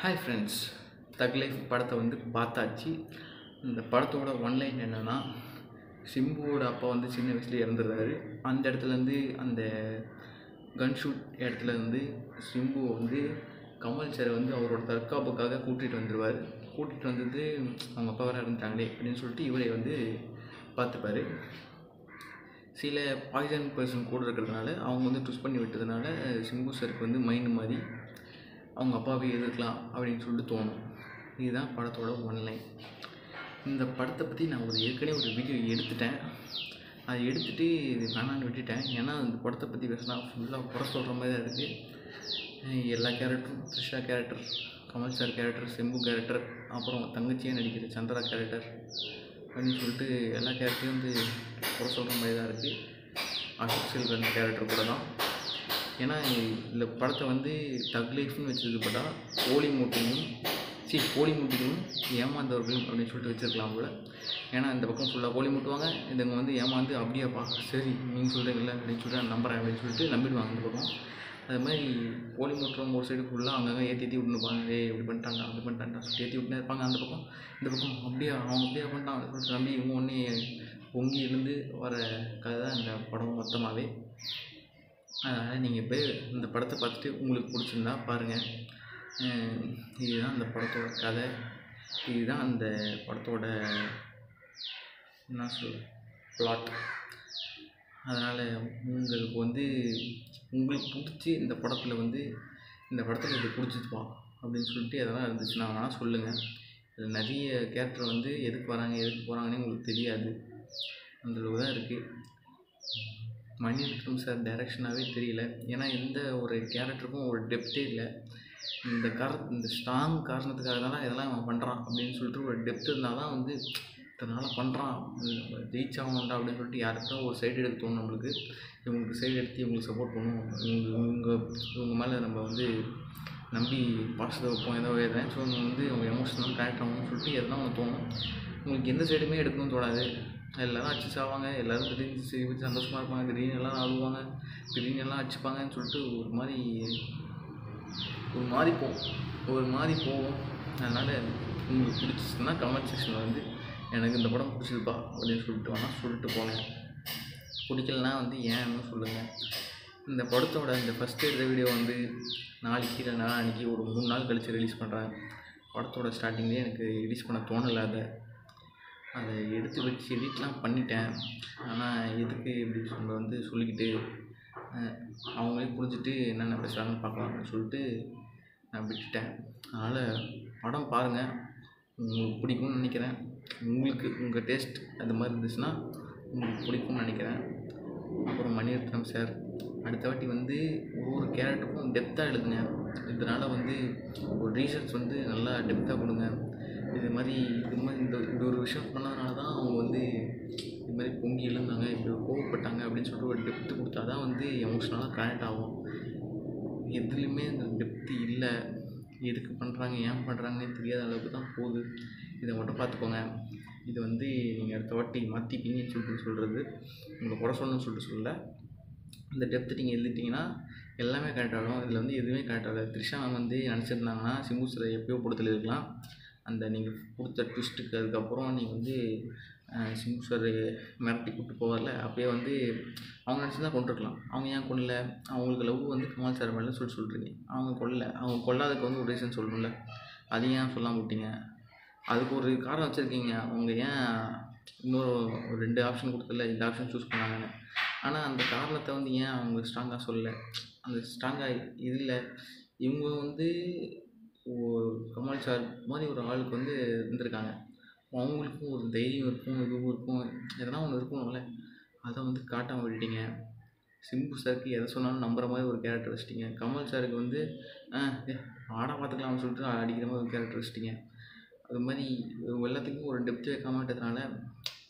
Hi friends, தக் life படத்தை வந்து பார்த்தாச்சு. இந்த படத்தோட ஒன்லைன் என்னென்னா, சிம்புவோட அப்பா வந்து சின்ன வயசுல இறந்துடுறாரு. அந்த இடத்துலேருந்து அந்த கன் ஷூட் இடத்துலேருந்து சிம்பு வந்து கமல் சார் வந்து அவரோட தற்காப்புக்காக கூட்டிகிட்டு வந்துடுவார். கூட்டிகிட்டு வந்தது அவங்க அப்பா வேறு இறந்துட்டாங்களே அப்படின்னு சொல்லிட்டு இவரை வந்து பார்த்துப்பார். சில பாய்சன் பர்சன் கூட இருக்கிறதுனால அவங்க வந்து ட்விஸ்ட் பண்ணி விட்டதுனால சிம்பு சாருக்கு வந்து மைண்டு மாதிரி அவங்க அப்பாவை எதிர்க்கலாம் அப்படின்னு சொல்லிட்டு தோணும். இதுதான் படத்தோட ஒன்லைன். இந்த படத்தை பற்றி நான் ஏற்கனவே ஒரு வீடியோ எடுத்துட்டேன். அதை எடுத்துகிட்டு இது வேணான்னு விட்டுட்டேன். ஏன்னா அந்த படத்தை பற்றி பேசினா ஃபுல்லாக குறை சொல்கிற மாதிரி தான் இருக்குது. எல்லா கேரக்டரும், Trisha character, Kamal sir character, Simbu character, அப்புறம் தங்கச்சியாக நடிக்கிற சந்திரா கேரக்டர் அப்படின்னு சொல்லிட்டு எல்லா கேரக்டரையும் வந்து குறை சொல்கிற மாதிரி தான் இருக்குது. அசோக் செல்வன் கேரக்டர் கூட தான். ஏன்னா இந்த படத்தை வந்து தக் லைஃப்னு வச்சுருக்கப்பட்டா போலி மூட்டையும் ஏமாந்தவர்களும் அப்படின்னு சொல்லிட்டு வச்சுருக்கலாம் போல். ஏன்னா இந்த பக்கம் ஃபுல்லாக போலி மூட்டுவாங்க, இதுங்க வந்து ஏமாந்து அப்படியாப்பா சரி நீங்கள் சொல்கிறீங்கள அப்படின்னு சொல்லிட்டு நான் நம்புகிறேன் அப்படின்னு சொல்லிட்டு நம்பிடுவாங்க இந்த பக்கம். அது மாதிரி போலி மூட்டுறவங்க ஒரு சைடு ஃபுல்லாக அங்கங்கே ஏற்றி விட்டுருப்பாங்க. இப்படி பண்ணிட்டாங்க அப்படி பண்ணிட்டாங்க சொல்லி ஏற்றி விட்டுனே இருப்பாங்க. அந்த பக்கம் இந்த பக்கம் அப்படியே அவங்க அப்படியே பண்ணிட்டாங்க சொல்லிட்டு நம்பி இவங்க ஒன்றே பொங்கி எழுந்து வர கதை தான் இந்த படம் மொத்தமாகவே. அதனால் நீங்கள் போய் இந்த படத்தை பார்த்துட்டு உங்களுக்கு பிடிச்சிருந்தா பாருங்கள். இதுதான் அந்த படத்தோட கதை, இதுதான் அந்த படத்தோட என்ன சொல்ல பிளாட். அதனால் உங்களுக்கு பிடிச்சி இந்த படத்தில் இது பிடிச்சிச்சுப்பா அப்படின்னு சொல்லிட்டு எதெல்லாம் இருந்துச்சுன்னா வேணால் சொல்லுங்கள். இதில் நிறைய கேரக்டர் வந்து எதுக்கு வராங்க எதுக்கு போகிறாங்கன்னு உங்களுக்கு தெரியாது, அந்தளவு தான் இருக்குது. மணிரத்னம் சார் டைரக்ஷனாகவே தெரியல. ஏன்னா எந்த ஒரு கேரக்டருக்கும் ஒரு டெப்த்தே இல்லை. இந்த ஸ்ட்ராங் காரணத்துக்காக தான் இதெல்லாம் அவன் பண்ணுறான் அப்படின்னு சொல்லிட்டு ஒரு டெப்த் இருந்தால் தான் வந்து இதனால் பண்ணுறான் ரீச் ஆகணும்டா அப்படின்னு சொல்லிட்டு யாருக்கும் ஒரு சைடு எடுக்க தோணும். நம்மளுக்கு இவங்களுக்கு சைடு எடுத்து இவங்களுக்கு சப்போர்ட் பண்ணுவோம், இவங்க மேலே நம்ம வந்து நம்பி பாசத்தை வைப்போம் ஏதோ எழுதுறேன். ஸோ வந்து அவங்க எமோஷனல் கனெக்ட் ஆகணும்னு சொல்லிட்டு எதெல்லாம் அவங்க தோணும். உங்களுக்கு எந்த சைடுமே எடுக்கணும்னு தோணாது. எல்லோரும் அடிச்சு சாவாங்க, எல்லோரும் திடீர்னு சிரிச்சு சந்தோஷமாக இருப்பாங்க, திடீர்னு எல்லாம் அழுவாங்க, திடீர்னு எல்லாம் அடிச்சுப்பாங்கன்னு சொல்லிட்டு ஒரு மாதிரி போகும். அதனால் உங்களுக்கு பிடிச்சிச்சுன்னா கமெண்ட் செக்ஷனில் வந்து எனக்கு இந்த படம் பிடிச்சிருப்பா அப்படின்னு சொல்லிட்டு வேணால் சொல்லிட்டு போங்க. பிடிக்கலனா வந்து ஏன்னு சொல்லுங்கள். இந்த படத்தோட இந்த ஃபஸ்ட்டு எடுத்த வீடியோ வந்து நாளைக்கு இல்லை நாளைக்கு ஒரு 3 நாள் கழித்து ரிலீஸ் பண்ணுறேன். படத்தோட ஸ்டார்டிங்லேயே எனக்கு ரிலீஸ் பண்ண தோணலை. அதை எடுத்து வச்சு எடிட்லாம் பண்ணிட்டேன். ஆனால் எதுக்கு இப்படி வந்து சொல்லிக்கிட்டு அவங்களே புரிஞ்சுட்டு என்னென்ன பேசுகிறாங்கன்னு பார்க்கலாம்னு சொல்லிட்டு நான் விட்டுட்டேன். அதனால் படம் பாருங்கள், உங்களுக்கு பிடிக்கும்னு நினைக்கிறேன். உங்கள் டேஸ்ட் அது மாதிரி இருந்துச்சுன்னா உங்களுக்கு பிடிக்கும்னு நினைக்கிறேன். அப்புறம் மணிரத்னம் சார் அடுத்த வாட்டி வந்து ஒவ்வொரு கேரக்டருக்கும் டெப்த்தாக எழுதுங்க. இதனால் வந்து ஒரு ரீசன்ஸ் வந்து நல்லா டெப்த்தாக கொடுங்க. இது மாதிரி இந்த ஒரு விஷயம் பண்ணதுனால தான் அவங்க வந்து இது மாதிரி பொங்கி எழுந்தாங்க, இப்படி கோவப்பட்டாங்க அப்படின்னு சொல்லிட்டு ஒரு டெப்த்து கொடுத்தா தான் வந்து எமோஷ்னலாக கனெக்ட் ஆகும். எதுலேயுமே இந்த டெப்த்து இல்லை. எதுக்கு பண்ணுறாங்க ஏன் பண்ணுறாங்கன்னே தெரியாத அளவுக்கு தான் போகுது. இதை மட்டும் பார்த்துக்கோங்க. இது வந்து நீங்கள் அடுத்த வாட்டி மாற்றிப்பீங்கன்னு சொல்லிட்டு சொல்கிறது உங்களை குறை சொல்லணும்னு சொல்லிட்டு சொல்லலை. இந்த டெப்த்து நீங்கள் எழுதிட்டிங்கன்னா எல்லாமே கரெக்ட் ஆகும். இதில் வந்து எதுவுமே கரெக்ட் ஆகலை. த்ரிஷா வந்து நினச்சிருந்தாங்கன்னா சிம்பு சார் எப்போயோ படத்தில் இருக்கலாம். அந்த நீங்கள் கொடுத்த ட்விஸ்ட்டுக்கு அதுக்கப்புறம் நீங்கள் வந்து சிம்பு சார் மிரட்டி கூப்பிட்டு போவார்ல, அப்போயே வந்து அவங்க நினச்சி தான் கொண்டிருக்கலாம். அவங்க ஏன் கொல்லல? அவங்களுக்கு லவ் வந்து கமல் சார் மேலே சொல்கிறீங்க. அவங்க கொல்லாததுக்கு வந்து ஒரு ரீசன் சொல்லணும்ல, அது ஏன் சொல்லாமல் விட்டீங்க? அதுக்கு ஒரு காரணம் வச்சுருக்கீங்க. அவங்க ஏன் இன்னொரு 2 ஆப்ஷன் கொடுத்தல இந்த ஆப்ஷன் சூஸ் பண்ணாங்கன்னு. ஆனால் அந்த காரணத்தை வந்து ஏன் அவங்க ஸ்ட்ராங்காக சொல்லலை? அந்த ஸ்ட்ராங்காக இதில் இவங்க வந்து கமல் சார் மாதிரி ஒரு ஆளுக்கு வந்து இருந்திருக்காங்க. அவங்களுக்கும் ஒரு தைரியம் இருக்கும், இதுவும் இருக்கும், எதனா ஒன்று இருக்கணும்ல. அதை வந்து காட்டாமல் விட்டுட்டீங்க. சிம்பு சாருக்கு எதை சொன்னாலும் நம்புகிற மாதிரி ஒரு கேரக்டர் வச்சிட்டிங்க. கமல் சாருக்கு வந்து ஆடா பார்த்துக்கலாம்னு சொல்லிட்டு அடிக்கிற மாதிரி ஒரு கேரக்டர் வச்சிட்டிங்க. அது மாதிரி எல்லாத்துக்கும் ஒரு டெப்த் வைக்காம விட்டதுனால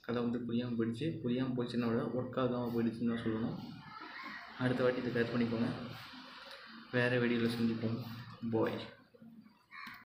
கதை வந்து புரியாமல் போச்சுன்னா விட ஒர்க் ஆகாமல் போயிடுச்சுன்னு தான் சொல்லணும். அடுத்த வாட்டி இதை கரெக்ட் பண்ணிக்கோங்க. வேறு வீடியோவில் செஞ்சுப்போம். பாய்.